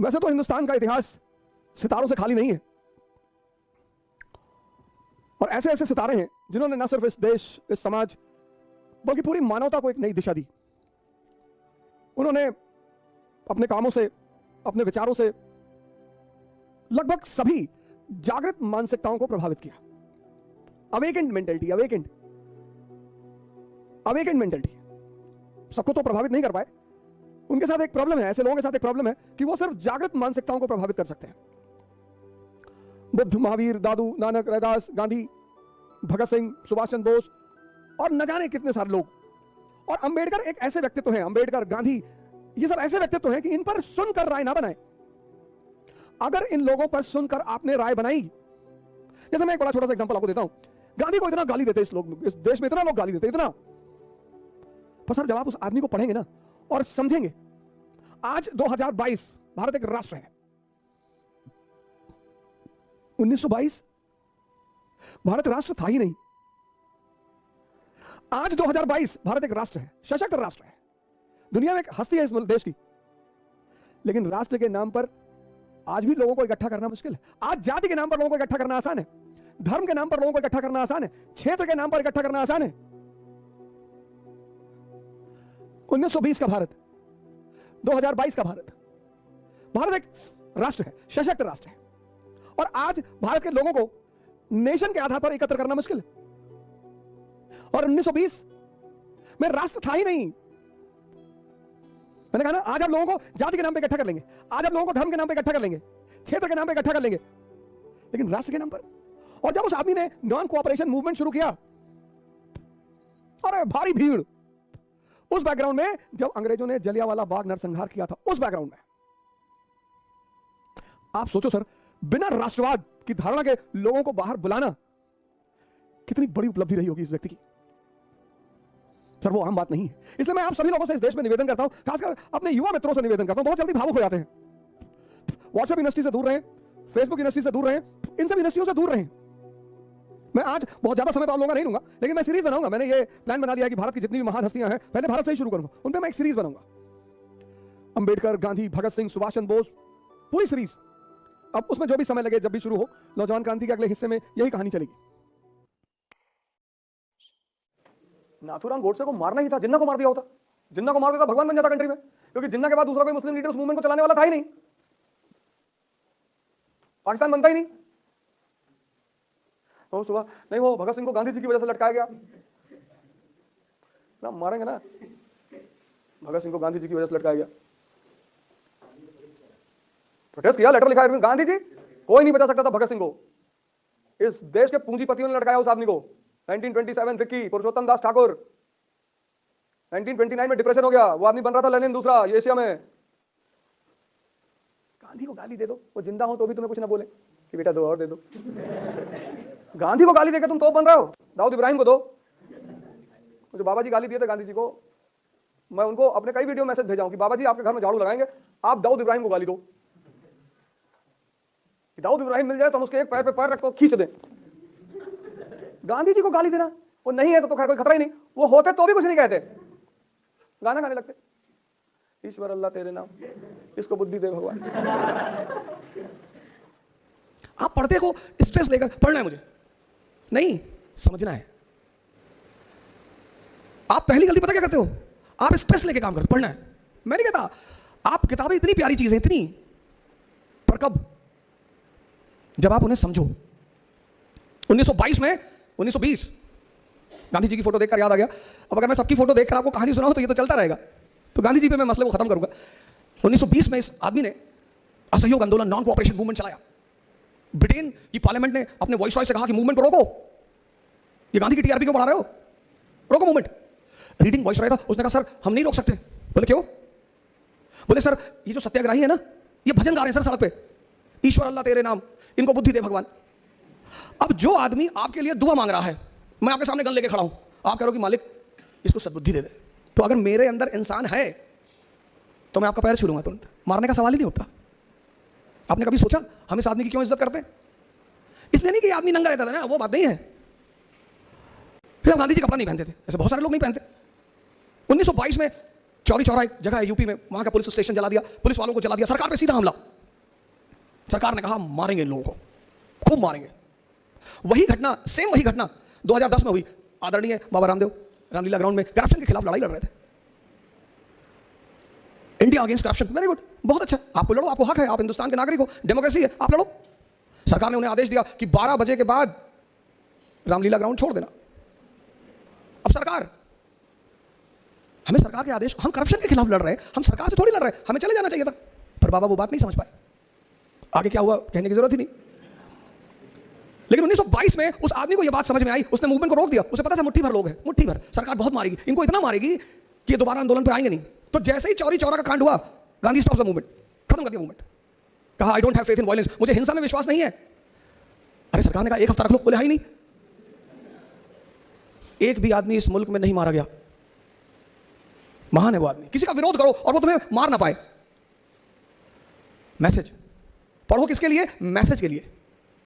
वैसे तो हिंदुस्तान का इतिहास सितारों से खाली नहीं है, और ऐसे ऐसे सितारे हैं जिन्होंने न सिर्फ इस देश, इस समाज, बल्कि पूरी मानवता को एक नई दिशा दी। उन्होंने अपने कामों से, अपने विचारों से लगभग सभी जागृत मानसिकताओं को प्रभावित किया। अवेकेंड मेंटलिटी, अवेकेंड मेंटलिटी सबको तो प्रभावित नहीं कर पाए। उनके साथ एक प्रॉब्लम है, ऐसे लोगों के साथ एक प्रॉब्लम है कि वो सिर्फ जागृत मानसिकताओं को प्रभावित कर सकते हैं। बुद्ध, महावीर, दादू, नानक, रैदास, गांधी, भगत सिंह, सुभाष चंद्र बोस और न जाने कितने सारे लोग, और अंबेडकर एक ऐसे व्यक्तित्व हैं, अंबेडकर, गांधी, ये सब ऐसे व्यक्तित्व हैं कि इन पर सुनकर राय ना बनाएं। अगर इन लोगों पर सुनकर आपने राय बनाई, जैसे मैं एक बड़ा छोटा सा एग्जांपल आपको देता हूं, गांधी को इतना गाली देते इस देश में, इतना लोग गाली देते, इतना, पर सर जब आप उस आदमी को पढ़ेंगे ना और समझेंगे, आज 2022 भारत एक राष्ट्र है। 1922 भारत राष्ट्र था ही नहीं। आज 2022 भारत एक राष्ट्र है, सशक्त राष्ट्र है, दुनिया में एक हस्ती है इस देश की। लेकिन राष्ट्र के नाम पर आज भी लोगों को इकट्ठा करना मुश्किल है। आज जाति के नाम पर लोगों को इकट्ठा करना आसान है, धर्म के नाम पर लोगों को इकट्ठा करना आसान है, क्षेत्र के नाम पर इकट्ठा करना आसान है। 1920 का भारत, 2022 का भारत, भारत एक राष्ट्र है, सशक्त राष्ट्र है, और आज भारत के लोगों को नेशन के आधार पर एकत्र करना मुश्किल है। और 1920 में राष्ट्र था ही नहीं। मैंने कहा ना, आज आप लोगों को जाति के नाम पे इकट्ठा कर लेंगे, आज आप लोगों को धर्म के नाम पे इकट्ठा कर लेंगे, क्षेत्र के नाम पे इकट्ठा कर लेंगे, लेकिन राष्ट्र के नाम पर। और जब उस आदमी ने नॉन कोऑपरेशन मूवमेंट शुरू किया, अरे भारी भीड़, उस बैकग्राउंड में जब अंग्रेजों ने जलियांवाला बाग नरसंहार किया था, उस बैकग्राउंड में आप सोचो सर, बिना राष्ट्रवाद की धारणा के लोगों को बाहर बुलाना कितनी बड़ी उपलब्धि रही होगी इस व्यक्ति की। सर वो आम बात नहीं है। इसलिए मैं आप सभी लोगों से इस देश में निवेदन करता हूं, खासकर अपने युवा मित्रों से निवेदन करता हूं, बहुत जल्दी भावुक हो जाते हैं। व्हाट्सएप यूनिवर्सिटी से दूर रहें, फेसबुक यूनिवर्सिटी से दूर रहें, इन सब यूनिवर्सिटियों से दूर रहें। मैं आज बहुत ज्यादा समय तो आप लोगों का नहीं लूंगा, लेकिन मैं सीरीज बनाऊंगा। मैंने ये प्लान बना लिया कि भारत की जितनी भी महान हस्तियां हैं, पहले भारत से ही शुरू करूंगा, उन पर मैं एक सीरीज बनाऊंगा। अंबेडकर, गांधी, भगत सिंह, सुभाष चंद्र बोस, पूरी सीरीज। अब उसमें जो भी समय लगे, जब भी शुरू हो, नौजवान क्रांति के अगले हिस्से में यही कहानी चलेगी। नाथूराम गोडसे को मारना ही था, जिन्ना को मार दिया होता, जिन्ना को मार देता भगवान बन जाता कंट्री में, क्योंकि जिन्ना के बाद दूसरा कोई मुस्लिम लीडर उस मूवमेंट को चलाने वाला था ही नहीं, पाकिस्तान बनता ही नहीं। वो सुबह नहीं, वो भगत सिंह को गांधी जी की वजह से लटकाया गया ना, मारेंगे ना, भगत सिंह को गांधी जी की वजह से लटकाया गया, प्रोटेस्ट किया, लेटर लिखा गांधी जी, कोई नहीं बचा सकता था भगत सिंह को। इस देश के पूंजीपतियों ने लटकाया उस आदमी को। 1927 विक्की पुरुषोत्तम दास ठाकुर, 1929 में डिप्रेशन हो गया, वो आदमी बन रहा था लेनिन दूसरा एशिया में। गांधी को गाली दे दो, वो जिंदा हो तो भी तुम्हें कुछ ना बोले कि बेटा दो और दे दो। गांधी को गाली देकर तुम तोप बन रहे हो, दाऊद इब्राहिम को दो। मुझे बाबा जी गाली दिए थे गांधी जी को, मैं उनको अपने कई वीडियो मैसेज भेजा हूं कि बाबा जी आपके घर में झाड़ू लगाएंगे, आप दाऊद इब्राहिम को गाली दो, कि दाऊद इब्राहिम मिल जाए तो हम उसके एक पैर पे पैर रख तो खींच दें। गांधी जी को गाली देना, वो नहीं है तो खैर कोई खतरा ही नहीं, वो होते तो भी कुछ नहीं कहते, गाना गाने लगते, ईश्वर अल्लाह तेरे नाम, इसको बुद्धि दे भगवान। आप पढ़ते को स्ट्रेस लेकर पढ़ना है मुझे नहीं, समझना है। आप पहली गलती पता क्या करते हो, आप स्ट्रेस लेके काम करते, पढ़ना है। मैं नहीं कहता, आप किताबें इतनी प्यारी चीज है, इतनी, पर कब, जब आप उन्हें समझो। 1922 में 1920 गांधी जी की फोटो देखकर याद आ गया। अब अगर मैं सबकी फोटो देखकर आपको कहानी सुनाऊं तो ये तो चलता रहेगा, तो गांधी जी पे मैं मसले को खत्म करूंगा। 1920 में इस आदमी ने असहयोग आंदोलन, नॉन कोऑपरेशन मूवमेंट चलाया। ब्रिटेन की पार्लियामेंट ने अपने वॉइस रॉय से कहा कि मूवमेंट को रोको, ये गांधी की टीआरपी को बढ़ा रहे हो, रोको मूवमेंट। रीडिंग वॉइस रॉय था, उसने कहा सर हम नहीं रोक सकते। बोले क्यों? बोले सर ये जो सत्याग्रही है ना, ये भजन गा रहे हैं सर सड़क पे, ईश्वर अल्लाह तेरे नाम, इनको बुद्धि दे भगवान। अब जो आदमी आपके लिए दुआ मांग रहा है, मैं आपके सामने गन लेके खड़ा हूं, आप कह रहे हो कि मालिक इसको सद्बुद्धि दे दे, तो अगर मेरे अंदर इंसान है तो मैं आपका पैर छू लूंगा तुरंत, मारने का सवाल ही नहीं उठता। आपने कभी सोचा हम इस आदमी की क्यों इज्जत करते हैं? इसलिए नहीं कि आदमी नंगा रहता था ना, वो बात नहीं है। फिर हम गांधी जी कपड़ा नहीं पहनते थे, ऐसे बहुत सारे लोग नहीं पहनते। 1922 में चौरी चौरा एक जगह है यूपी में, वहां का पुलिस स्टेशन जला दिया, पुलिस वालों को जला दिया, सरकार पे सीधा हमला। सरकार ने कहा मारेंगे इन लोगों को, खूब मारेंगे। वही घटना, सेम वही घटना 2010 में हुई। आदरणीय बाबा रामदेव रामलीला ग्राउंड में करप्शन के खिलाफ लड़ाई लड़ रहे थे। India against corruption, very good, बहुत अच्छा, आपको लड़ो, आपको हक है, आप हिंदुस्तान के नागरिक हो, डेमोक्रेसी है, आप लड़ो। सरकार ने उन्हें आदेश दिया कि 12 बजे के बाद रामलीला ग्राउंड छोड़ देना। अब सरकार, हमें सरकार के आदेश, हम करप्शन के खिलाफ लड़ रहे हैं, हम सरकार से थोड़ी लड़ रहे हैं, हमें चले जाना चाहिए था। पर बाबा वो बात नहीं समझ पाए। आगे क्या हुआ कहने की जरूरत ही नहीं। लेकिन 1922 में उस आदमी को यह बात समझ में आई, उसने मूवमेंट को रोक दिया। उसे पता था मुट्ठी भर लोग हैं, मुट्ठी भर, सरकार बहुत मारेगी, इनको इतना मारेगी कि ये दोबारा आंदोलन पे आएंगे नहीं। तो जैसे ही चौरी चौरा का कांड हुआ, गांधी स्टॉप द मूवमेंट, खत्म कर दिया मूवमेंट। कहा I don't have faith in violence, मुझे हिंसा में विश्वास नहीं है। अरे सरकार ने कहा एक हफ्ता रख लो, बोले हाँ ही नहीं। एक भी आदमी इस मुल्क में नहीं मारा गया, महान है वो आदमी। किसी का विरोध करो और वो तुम्हें मार ना पाए। मैसेज पढ़ो किसके लिए? मैसेज के लिए।